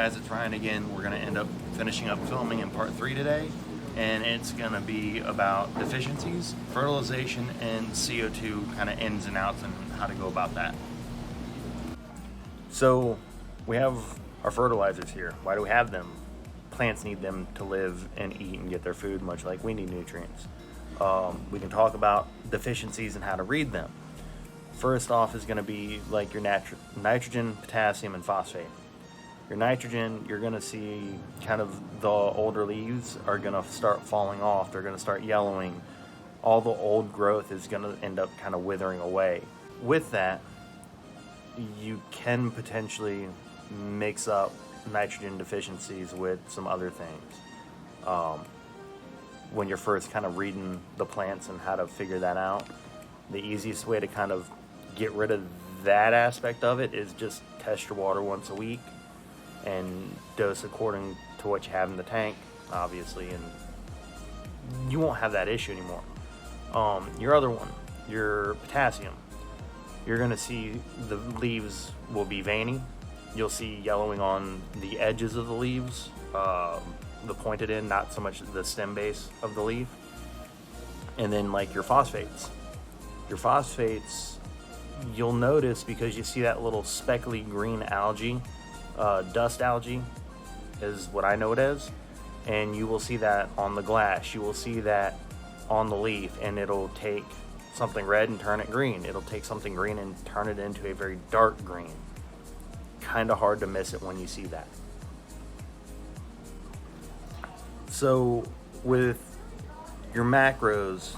guys, it's Ryan again. We're going to end up finishing up filming in part 3 today, and it's going to be about deficiencies, fertilization, and CO2 kind of ins and outs and how to go about that. So we have our fertilizers here. Why do we have them? Plants need them to live and eat and get their food, much like we need nutrients. We can talk about deficiencies and how to read them. First off is going to be like your nitrogen, potassium, and phosphate. Your nitrogen, you're going to see kind of the older leaves are going to start falling off. They're going to start yellowing. All the old growth is going to end up kind of withering away. With that, you can potentially mix up nitrogen deficiencies with some other things. When you're first kind of reading the plants and how to figure that out, the easiest way to kind of get rid of that aspect of it is just test your water once a week and dose according to what you have in the tank, obviously, and you won't have that issue anymore. Your other one, your potassium, you're going to see the leaves will be veiny. You'll see yellowing on the edges of the leaves, the pointed end, not so much the stem base of the leaf. And then like your phosphates, you'll notice because you see that little speckly green algae, dust algae is what I know it as, and you will see that on the glass, you will see that on the leaf, and it'll take something red and turn it green. It'll take something green and turn it into a very dark green. Kind of hard to miss it when you see that. So with your macros,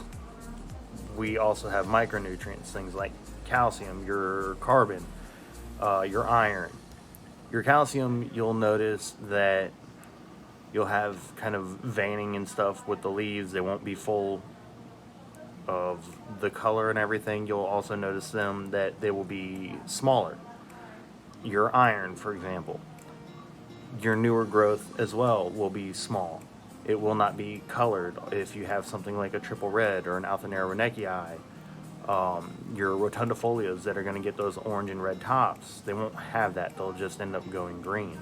we also have micronutrients, things like calcium, your carbon, your iron. Your calcium, you'll notice that you'll have kind of veining and stuff with the leaves. They won't be full of the color and everything. You'll also notice them that they will be smaller. Your iron, for example, your newer growth as well will be small. It will not be colored. If you have something like a triple red or an Althanera renekii, your rotundifolias that are going to get those orange and red tops, they won't have that. They'll just end up going green.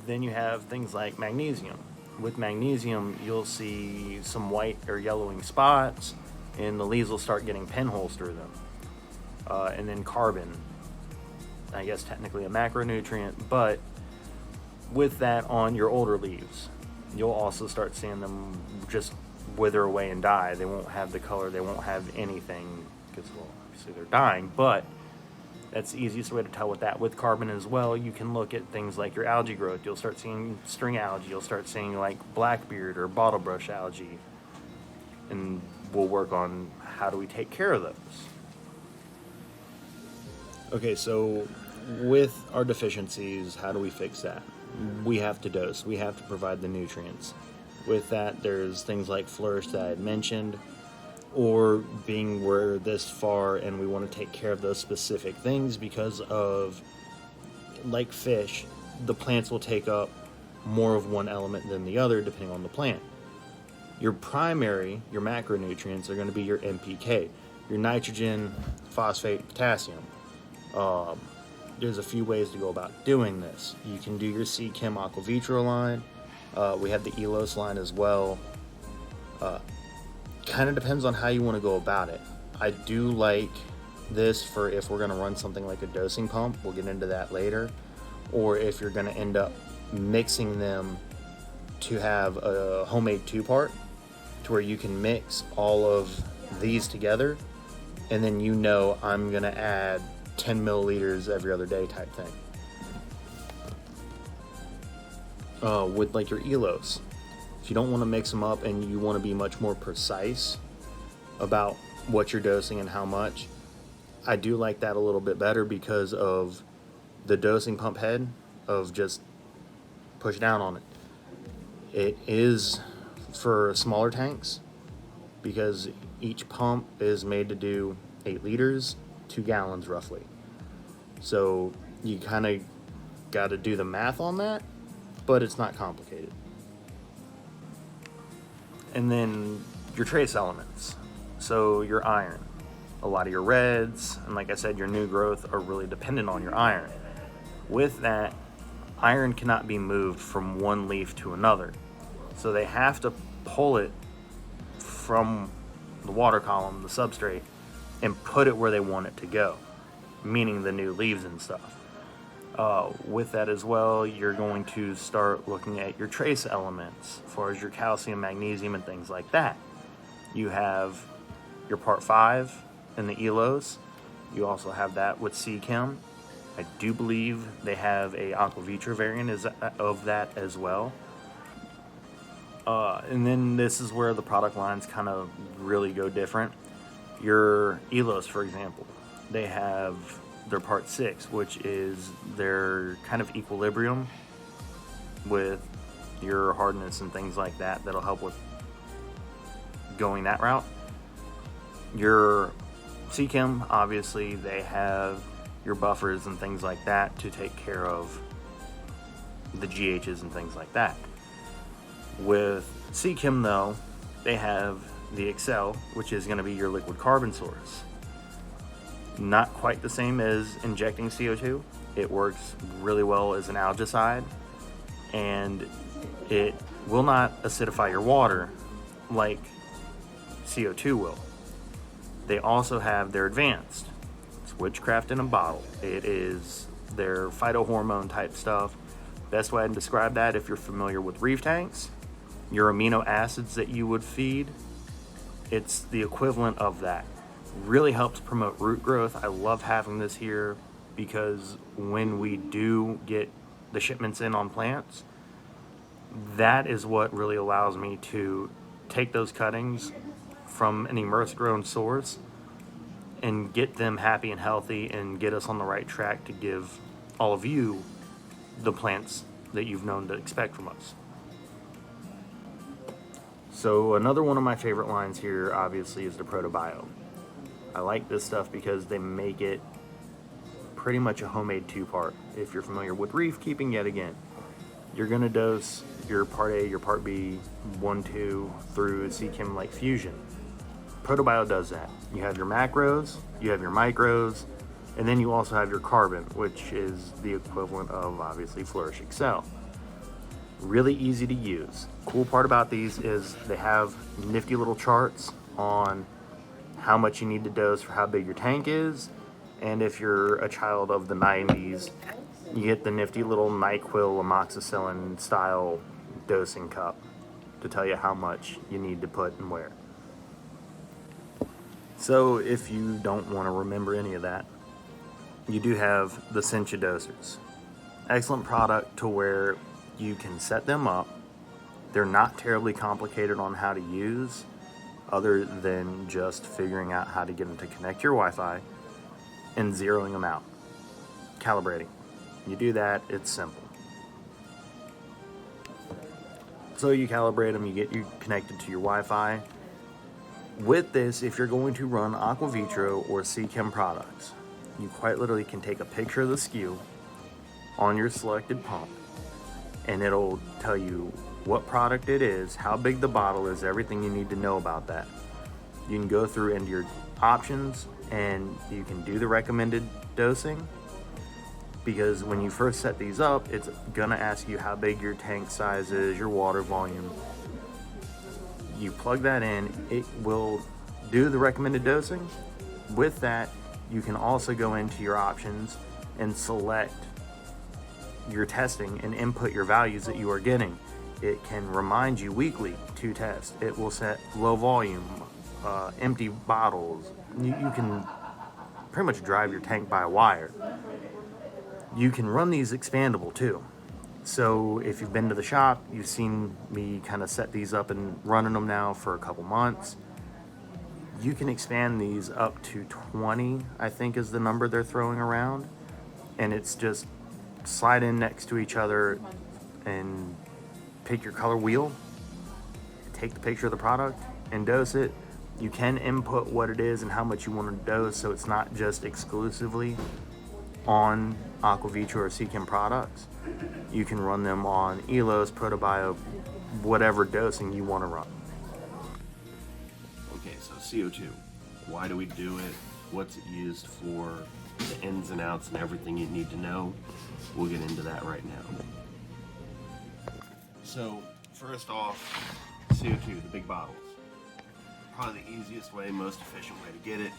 Then you have things like magnesium. With magnesium, you'll see some white or yellowing spots, and the leaves will start getting pinholes through them. And then carbon, I guess technically a macronutrient, but with that on your older leaves, you'll also start seeing them just wither away and die. They won't have the color, they won't have anything, because, well, obviously they're dying, but that's the easiest way to tell with that. With carbon as well, you can look at things like your algae growth. You'll start seeing string algae, you'll start seeing like blackbeard or bottlebrush algae, and we'll work on how do we take care of those. Okay, so with our deficiencies, how do we fix that? We have to dose, we have to provide the nutrients. With that, there's things like flourish that I had mentioned, or being we're this far and we want to take care of those specific things because of, like fish, the plants will take up more of one element than the other depending on the plant. Your primary, your macronutrients are going to be your NPK, your nitrogen, phosphate, potassium. There's a few ways to go about doing this. You can do your C-Chem Aqua Vitro line. We have the Elos line as well. Kind of depends on how you want to go about it. I do like this for if we're going to run something like a dosing pump. We'll get into that later. Or if you're going to end up mixing them to have a homemade 2-part to where you can mix all of these together, and then you know I'm going to add 10 milliliters every other day type thing. With like your Elos, if you don't want to mix them up and you want to be much more precise about what you're dosing and how much, I do like that a little bit better because of the dosing pump head of just push down on it. It is for smaller tanks because each pump is made to do 8 liters, 2 gallons roughly. So you kind of got to do the math on that, but it's not complicated. And then your trace elements. So your iron. A lot of your reds, and like I said, your new growth are really dependent on your iron. With that, iron cannot be moved from one leaf to another. So they have to pull it from the water column, the substrate, and put it where they want it to go, meaning the new leaves and stuff. With that as well, you're going to start looking at your trace elements as far as your calcium, magnesium, and things like that. You have your part 5 in the elos. You also have that with Seachem. I do believe they have a Aquavitra variant of that as well. And then this is where the product lines kind of really go different. Your elos, for example, they have their part 6, which is their kind of equilibrium with your hardness and things like that. That'll help with going that route. Your Seachem, obviously, they have your buffers and things like that to take care of the GHs and things like that. With Seachem, though, they have the Excel, which is going to be your liquid carbon source. Not quite the same as injecting CO2. It works really well as an algicide, and it will not acidify your water like CO2 will. They also have their advanced. It's witchcraft in a bottle. It is their phytohormone type stuff. Best way I can describe that, if you're familiar with reef tanks, your amino acids that you would feed, it's the equivalent of that. Really helps promote root growth. I love having this here because when we do get the shipments in on plants, that is what really allows me to take those cuttings from an immersed grown source and get them happy and healthy and get us on the right track to give all of you the plants that you've known to expect from us. So another one of my favorite lines here obviously is the Protobio. I like this stuff because they make it pretty much a homemade 2-part. If you're familiar with reef keeping, yet again, you're going to dose your part A, your part B, 1, 2 through Seachem like Fusion. Protobio does that. You have your macros, you have your micros, and then you also have your carbon, which is the equivalent of obviously Flourish Excel. Really easy to use. Cool part about these is they have nifty little charts on how much you need to dose for how big your tank is, and if you're a child of the 90s, you get the nifty little NyQuil amoxicillin style dosing cup to tell you how much you need to put and where. So if you don't want to remember any of that, you do have the Sencha dosers. Excellent product to where you can set them up. They're not terribly complicated on how to use, other than just figuring out how to get them to connect to your Wi-Fi and zeroing them out, calibrating. You do that, it's simple. So you calibrate them, you get you connected to your Wi-Fi. With this, if you're going to run Aquavitra or Seachem products, you quite literally can take a picture of the SKU on your selected pump, and it'll tell you what product it is, how big the bottle is, everything you need to know about that. You can go through into your options and you can do the recommended dosing, because when you first set these up, it's gonna ask you how big your tank size is, your water volume. You plug that in, it will do the recommended dosing. With that, you can also go into your options and select your testing and input your values that you are getting. It can remind you weekly to test. It will set low volume, empty bottles. You can pretty much drive your tank by wire. You can run these expandable too. So if you've been to the shop, you've seen me kind of set these up and running them now for a couple months. You can expand these up to 20, I think is the number they're throwing around. And it's just slide in next to each other and pick your color wheel, take the picture of the product and dose it. You can input what it is and how much you want to dose, so it's not just exclusively on Aquavitra or Seachem products. You can run them on Elos, Protobio, whatever dosing you want to run. Okay, so CO2. Why do we do it? what's it used for, the ins and outs and everything you need to know. We'll get into that right now. So first off, CO2, the big bottles. Probably the easiest way, most efficient way to get it.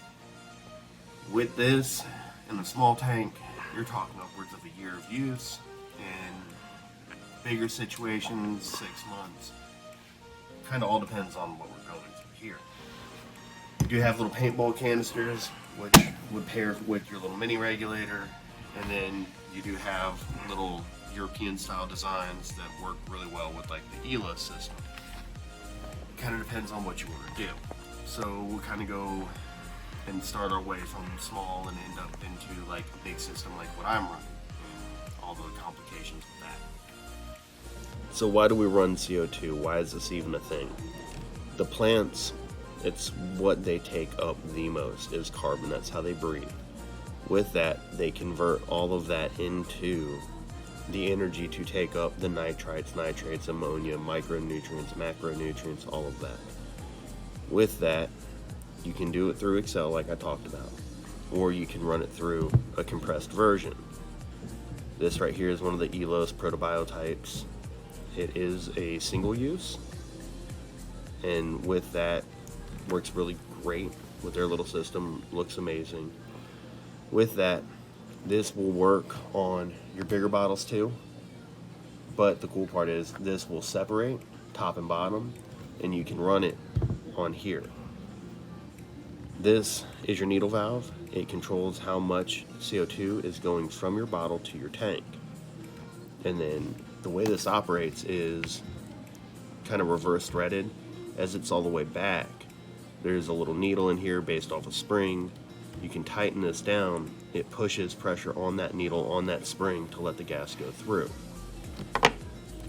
With this, in a small tank, you're talking upwards of a year of use. In bigger situations, 6 months. Kind of all depends on what we're going through here. You do have little paintball canisters, which would pair with your little mini regulator, and then you do have little European style designs that work really well with like the ELA system. Kind of depends on what you want to do. So we'll kind of go and start our way from small and end up into like a big system like what I'm running, and all the complications with that. So why do we run CO2? Why is this even a thing? The plants, it's what they take up the most is carbon. That's how they breathe. With that, they convert all of that into the energy to take up the nitrites, nitrates, ammonia, micronutrients, macronutrients, all of that. With that, you can do it through Excel like I talked about, or you can run it through a compressed version. This right here is one of the ELOS protobiotypes. It is a single use, and with that, works really great with their little system, looks amazing. With that, this will work on your bigger bottles too, but the cool part is this will separate top and bottom, and you can run it on here. This is your needle valve. It controls how much CO2 is going from your bottle to your tank. And then the way this operates is kind of reverse threaded. As it's all the way back, there's a little needle in here based off a spring. You can tighten this down. It pushes pressure on that needle, on that spring, to let the gas go through.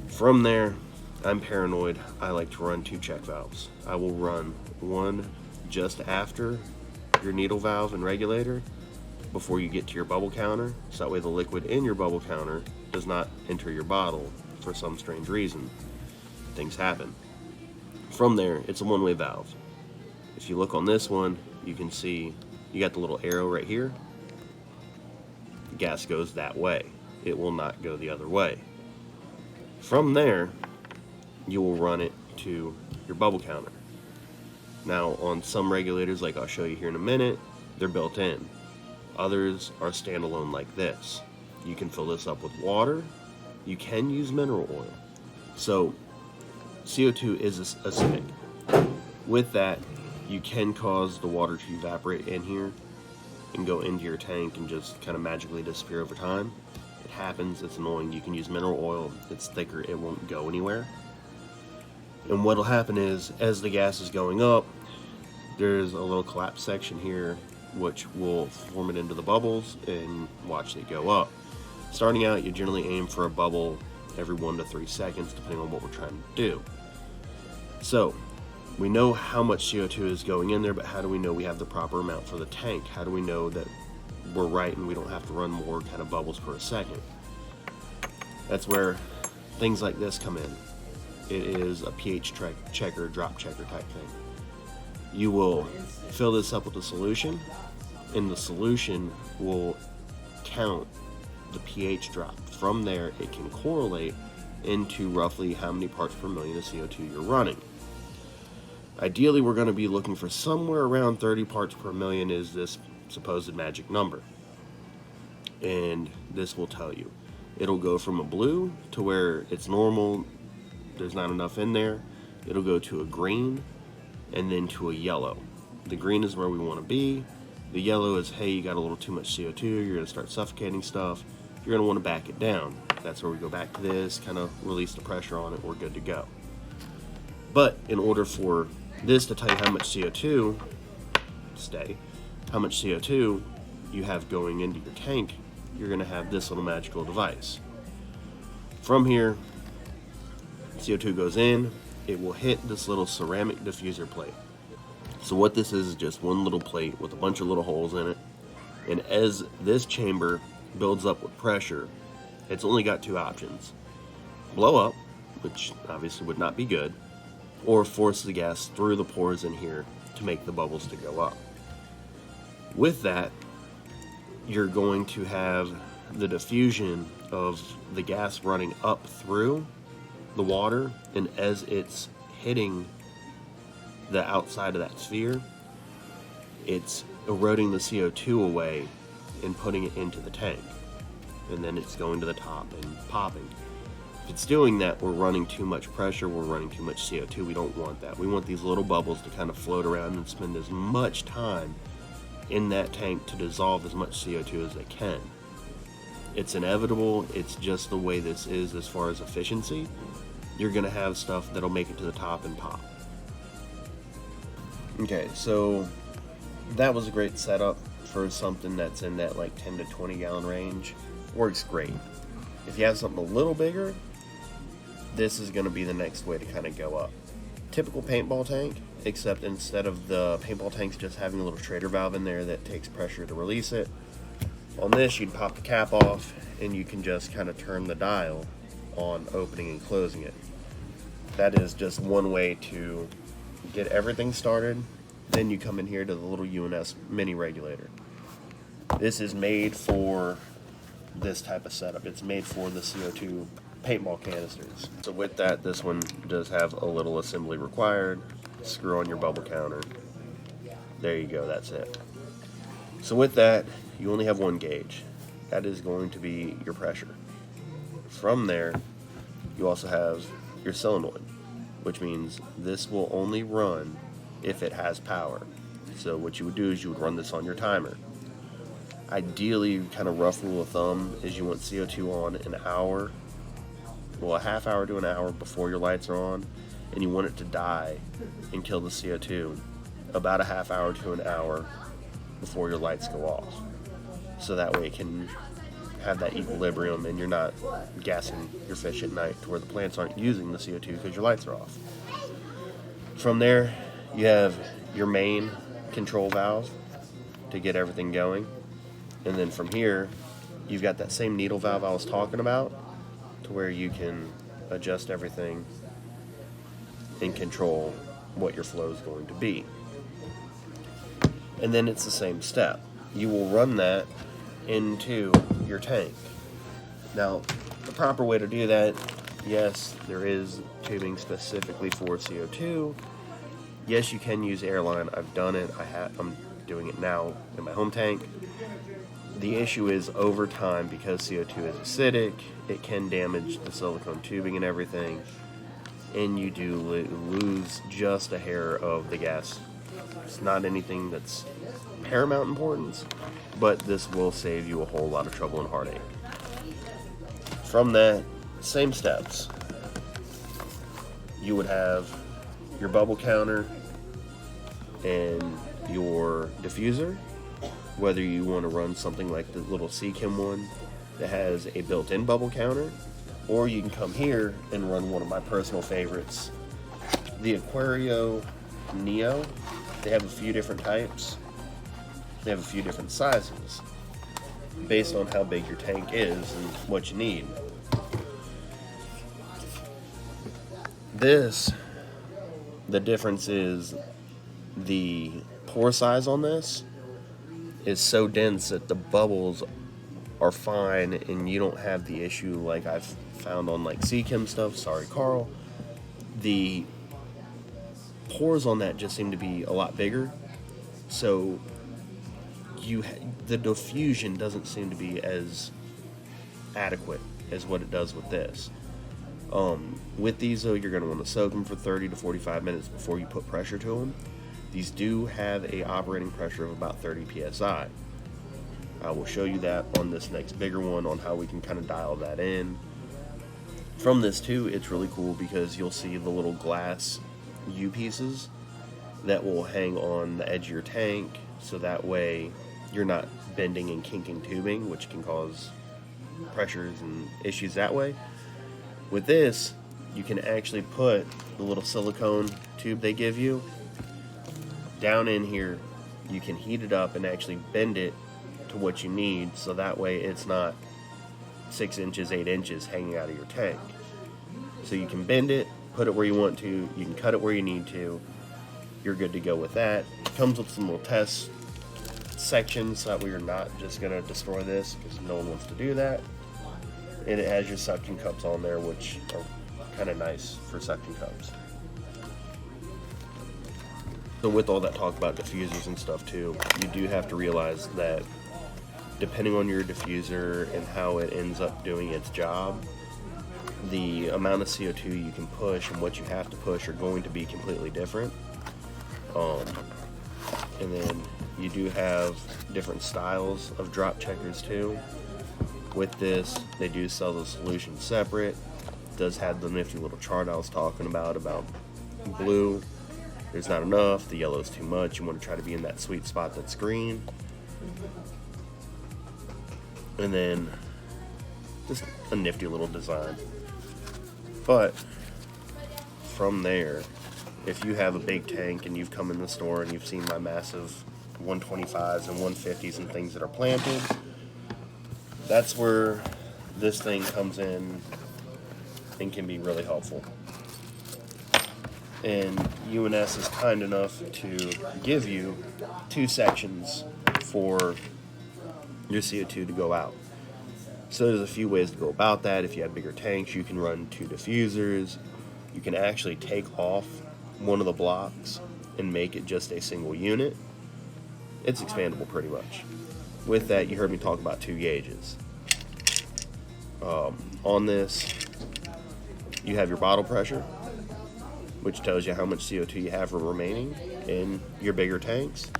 From there, I'm paranoid. I like to run 2 check valves. I will run one just after your needle valve and regulator before you get to your bubble counter, so that way the liquid in your bubble counter does not enter your bottle for some strange reason. Things happen. From there, it's a one-way valve. If you look on this one, you can see you got the little arrow right here. The gas goes that way. It will not go the other way. From there, you will run it to your bubble counter. Now, on some regulators, like I'll show you here in a minute, they're built in. Others are standalone like this. You can fill this up with water. You can use mineral oil. So, CO2 is acidic. With that, you can cause the water to evaporate in here and go into your tank and just kind of magically disappear over time. It happens, it's annoying. You can use mineral oil, it's thicker, it won't go anywhere. And what'll happen is, as the gas is going up, there's a little collapse section here which will form it into the bubbles and watch it go up. Starting out, you generally aim for a bubble every 1 to 3 seconds, depending on what we're trying to do. So, we know how much CO2 is going in there, but how do we know we have the proper amount for the tank? How do we know that we're right and we don't have to run more kind of bubbles per second? That's where things like this come in. It is a pH checker, drop checker type thing. You will fill this up with a solution, and the solution will count the pH drop. From there, it can correlate into roughly how many parts per million of CO2 you're running. Ideally, we're going to be looking for somewhere around 30 parts per million is this supposed magic number. And this will tell you. It'll go from a blue to where it's normal, there's not enough in there. It'll go to a green and then to a yellow. The green is where we want to be. The yellow is, hey, you got a little too much CO2, you're going to start suffocating stuff. You're going to want to back it down. That's where we go back to this, kind of release the pressure on it, we're good to go. But in order for this to tell you how much CO2, how much CO2 you have going into your tank, you're going to have this little magical device. From here, CO2 goes in, it will hit this little ceramic diffuser plate. So what this is just one little plate with a bunch of little holes in it. And as this chamber builds up with pressure, it's only got 2 options. Blow up, which obviously would not be good, or force the gas through the pores in here to make the bubbles to go up. With that, you're going to have the diffusion of the gas running up through the water, and as it's hitting the outside of that sphere, it's eroding the CO2 away and putting it into the tank, and then it's going to the top and popping. If it's doing that, we're running too much pressure, we're running too much CO2. We don't want that. We want these little bubbles to kind of float around and spend as much time in that tank to dissolve as much CO2 as they can. It's inevitable. It's just the way this is as far as efficiency. You're going to have stuff that'll make it to the top and pop. Okay, so that was a great setup for something that's in that like 10 to 20 gallon range. Works great. If you have something a little bigger, this is going to be the next way to kind of go up. Typical paintball tank, except instead of the paintball tanks just having a little trader valve in there that takes pressure to release it, on this you'd pop the cap off and you can just kind of turn the dial on opening and closing it. That is just one way to get everything started. Then you come in here to the little UNS mini regulator. This is made for this type of setup. It's made for the CO2 paintball canisters. So with that, this one does have a little assembly required. Screw on your bubble counter. There you go, that's it. So with that, you only have one gauge. That is going to be your pressure. From there, you also have your solenoid, which means this will only run if it has power. So what you would do is you would run this on your timer. Ideally, kind of rough rule of thumb is you want CO2 on an hour, well, a half hour to an hour before your lights are on, and you want it to die and kill the CO2 about a half hour to an hour before your lights go off. So that way it can have that equilibrium and you're not gassing your fish at night to where the plants aren't using the CO2 because your lights are off. From there, you have your main control valve to get everything going. And then from here, you've got that same needle valve I was talking about to where you can adjust everything and control what your flow is going to be. And then it's the same step. You will run that into your tank. Now, the proper way to do that, yes, there is tubing specifically for CO2. Yes, you can use airline. I've done it. I'm doing it now in my home tank. The issue is over time, because CO2 is acidic, it can damage the silicone tubing and everything, and you do lose just a hair of the gas. It's not anything that's paramount importance, but this will save you a whole lot of trouble and heartache. From that, same steps. You would have your bubble counter and your diffuser, whether you want to run something like the little Seachem one that has a built-in bubble counter, or you can come here and run one of my personal favorites, the Aquario Neo. They have a few different types. They have a few different sizes based on how big your tank is and what you need. The difference is the pore size on this is so dense that the bubbles are fine and you don't have the issue like I've found on like Seachem stuff. Sorry, Carl. The pores on that just seem to be a lot bigger, so the diffusion doesn't seem to be as adequate as what it does with this. With these though, you're going to want to soak them for 30 to 45 minutes before you put pressure to them. These do have a operating pressure of about 30 psi. I will show you that on this next bigger one on how we can kind of dial that in. From this too, it's really cool because you'll see the little glass U pieces that will hang on the edge of your tank, so that way you're not bending and kinking tubing, which can cause pressures and issues that way. With this, you can actually put the little silicone tube they give you down in here. You can heat it up and actually bend it to what you need, so that way it's not 6 inches, 8 inches hanging out of your tank. So you can bend it, put it where you want to, you can cut it where you need to. You're good to go with that. It comes with some little test sections so that we are not just going to destroy this, because no one wants to do that. And it has your suction cups on there, which are kind of nice for suction cups. So with all that talk about diffusers and stuff too, you do have to realize that depending on your diffuser and how it ends up doing its job, the amount of CO2 you can push and what you have to push are going to be completely different. And then you do have different styles of drop checkers too. With this, they do sell the solution separate. It does have the nifty little chart I was talking about blue. There's not enough, the yellow is too much. You want to try to be in that sweet spot that's green. And then just a nifty little design. But from there, if you have a big tank and you've come in the store and you've seen my massive 125s and 150s and things that are planted, that's where this thing comes in and can be really helpful. And UNS is kind enough to give you 2 sections for your CO2 to go out. So there's a few ways to go about that. If you have bigger tanks, you can run 2 diffusers. You can actually take off one of the blocks and make it just a single unit. It's expandable pretty much. With that, you heard me talk about 2 gauges. On this, you have your bottle pressure, which tells you how much CO2 you have remaining in your bigger tanks.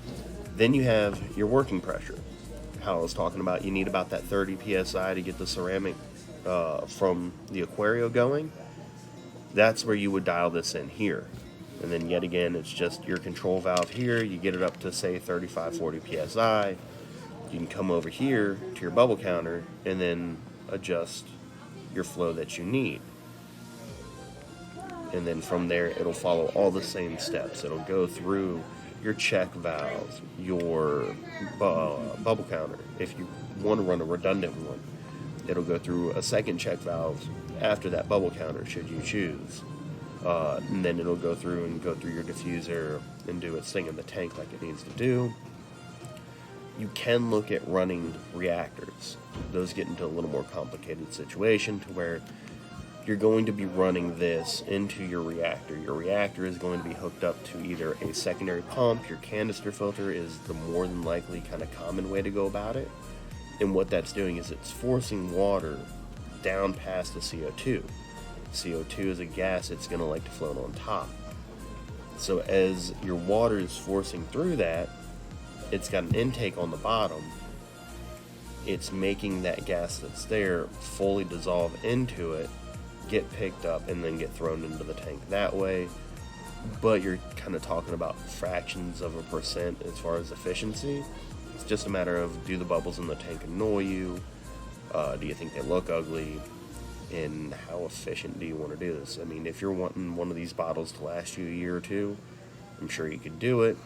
Then you have your working pressure. How I was talking about, you need about that 30 psi to get the ceramic from the aquarium going. That's where you would dial this in here. And then yet again, it's just your control valve here. You get it up to say 35, 40 psi. You can come over here to your bubble counter and then adjust your flow that you need. And then from there, it'll follow all the same steps. It'll go through your check valves, your bubble counter. If you want to run a redundant one, it'll go through a second check valve after that bubble counter, should you choose. And then it'll go through your diffuser and do its thing in the tank like it needs to do. You can look at running reactors. Those get into a little more complicated situation to where you're going to be running this into your reactor. Your reactor is going to be hooked up to either a secondary pump. Your canister filter is the more than likely kind of common way to go about it. And what that's doing is it's forcing water down past the CO2. CO2 is a gas, it's going to like to float on top. So as your water is forcing through that, it's got an intake on the bottom. It's making that gas that's there fully dissolve into it, get picked up, and then get thrown into the tank that way. But you're kind of talking about fractions of a percent as far as efficiency. It's just a matter of, do the bubbles in the tank annoy you? Do you think they look ugly? And how efficient do you want to do this? I mean, if you're wanting one of these bottles to last you a year or two, I'm sure you could do it.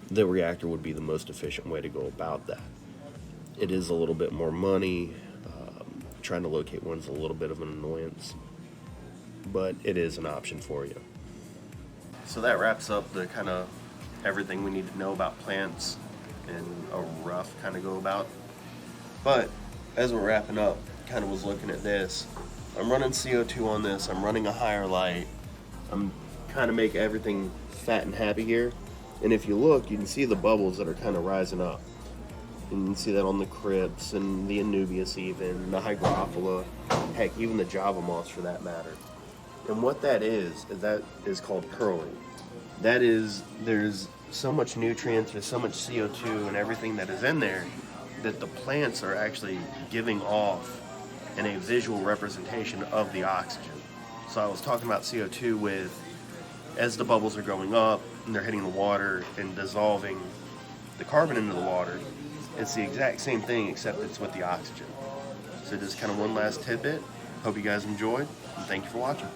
The reactor would be the most efficient way to go about that. It is a little bit more money. Trying to locate one's a little bit of an annoyance, but it is an option for you. So that wraps up the kind of everything we need to know about plants in a rough kind of go about. But as we're wrapping up, kind of was looking at this. I'm running CO2 on this. I'm running a higher light. I'm kind of making everything fat and happy here. And if you look, you can see the bubbles that are kind of rising up. And you can see that on the crypts and the Anubias even, the Hygrophila, heck, even the Java moss for that matter. And what that is called curling. That is, there's so much nutrients, there's so much CO2 and everything that is in there that the plants are actually giving off in a visual representation of the oxygen. So I was talking about CO2 with, as the bubbles are going up and they're hitting the water and dissolving the carbon into the water, it's the exact same thing except it's with the oxygen. So just kind of one last tidbit. Hope you guys enjoyed, and thank you for watching.